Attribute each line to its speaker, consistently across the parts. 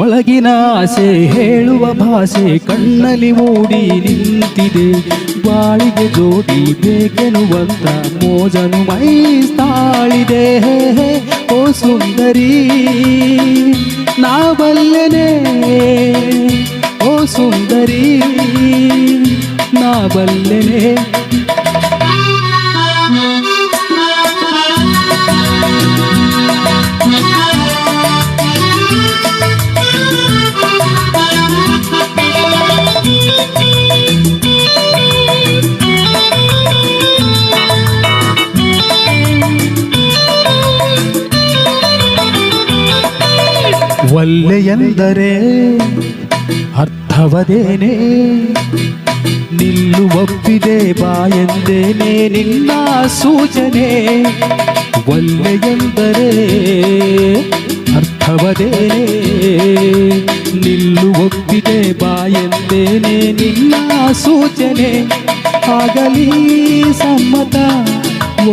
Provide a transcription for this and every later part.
Speaker 1: ಒಳಗಿನ ಆಸೆ ಹೇಳುವ ಭಾಷೆ ಕಣ್ಣಲ್ಲಿ ಮೂಡಿ ನಿಂತಿದೆ. ಬಾಳಿಗೆ ಜೋಡಿ ಬೇಕೆನ್ನುವಂತ ಮೋಜನು ಮೈ ತಾಳಿದೆ. ಓ ಸುಂದರಿ ನಾ ಬಲ್ಲೆನೆ, ಓ ಸುಂದರಿ ನಾ ಬಲ್ಲೆನೆ. ಒಲ್ಲೆ ಎಂದರೆ ಅರ್ಥವದೇನೆ, ನಿಲ್ಲುವಪ್ಪಿದೆ ಬಾಯಂದೇನೆ ನಿನ್ನ ಸೂಚನೆ. ಒಲ್ಲೆ ಎಂದರೆ ಅರ್ಥವದೇನೆ, ನಿಲ್ಲುವಪ್ಪಿದೆ ಬಾಯಂದೇನೆ ನಿನ್ನ ಸೂಚನೆ. ಆಗಲಿ ಸಮ್ಮತ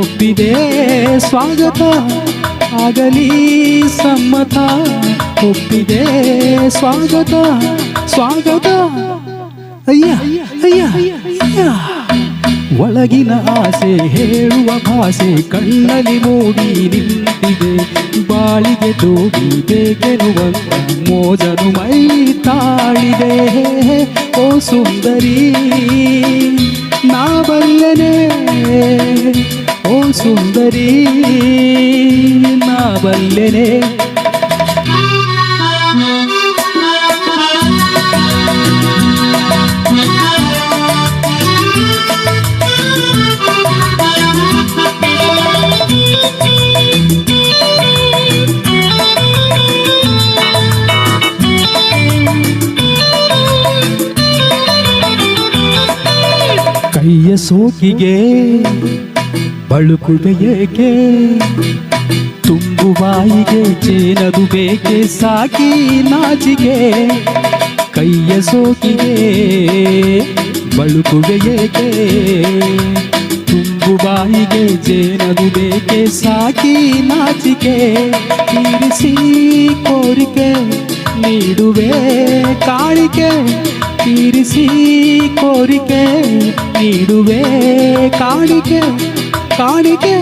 Speaker 1: ಒಪ್ಪಿದೆ ಸ್ವಾಗತ, ಆಗಲಿ ಸಮ್ಮತ ಒಪ್ಪಿದೆ ಸ್ವಾಗತ ಸ್ವಾಗತ. ಅಯ್ಯ ಅಯ್ಯ ಅಯ್ಯ. ಒಳಗಿನ ಆಸೆ ಹೇಳುವ ಭಾಷೆ ಕಣ್ಣಲ್ಲಿ ಮೂಡಿ ನಿಂತಿದೆ. ಬಾಳಿಗೆ ಜೋಡಿ ಬೇಕೆನ್ನುವಂತ ಮೋಜನು ಮೈ ತಾಳಿದೆ. ಓ ಸುಂದರಿ ನಾ ಬಲ್ಲೆನೆ, ಓ ಸುಂದರಿ ನಾ ಬಲ್ಲೆನೆ. ಕೈಯ ಸೋಕಿಗೆ ಬಳುಕುವೆ ಏಕೆ, ತುಂಬು ಬಾಯಿಗೆ ಚೇನದು ಬೇಕೆ ಸಾಕಿ ನಾಚಿಗೆ. ಕೈಯ ಸೋಕಿಗೆ ಬಳುಕುವೆ ಏಕೆ, ತುಂಬು ಬಾಯಿಗೆ ಚೇನದು ಬೇಕೆ ಸಾಕಿ ನಾಚಿಕೆ. ತೀರಿಸಿ ಕೋರಿಕೆ ನೀಡುವೆ ಕಾಣಿಕೆ, ತೀರಿಸಿ ಕೋರಿಕೆ ನೀಡುವೆ ಕಾಣಿಕೆ ಕಾಣಿಕೆ.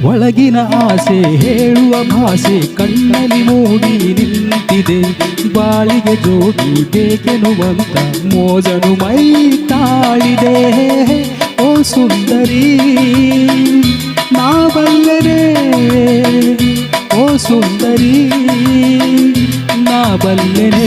Speaker 1: ಒಳಗಿನ ಆಸೆ ಹೇಳುವ ಭಾಷೆ ಕಣ್ಣಲ್ಲಿ ಮೂಡಿ ನಿಂತಿದೆ. ಬಾಳಿಗೆ ಜೋಡಿ ಬೇಕೆನ್ನುವಂತ ಮೋಜನು ಮೈ ತಾಳಿದೆ. ಓ ಸುಂದರಿ ನಾ ಬಲ್ಲೆನೆ, ಓ ಸುಂದರಿ ನಾ ಬಲ್ಲೆನೆ.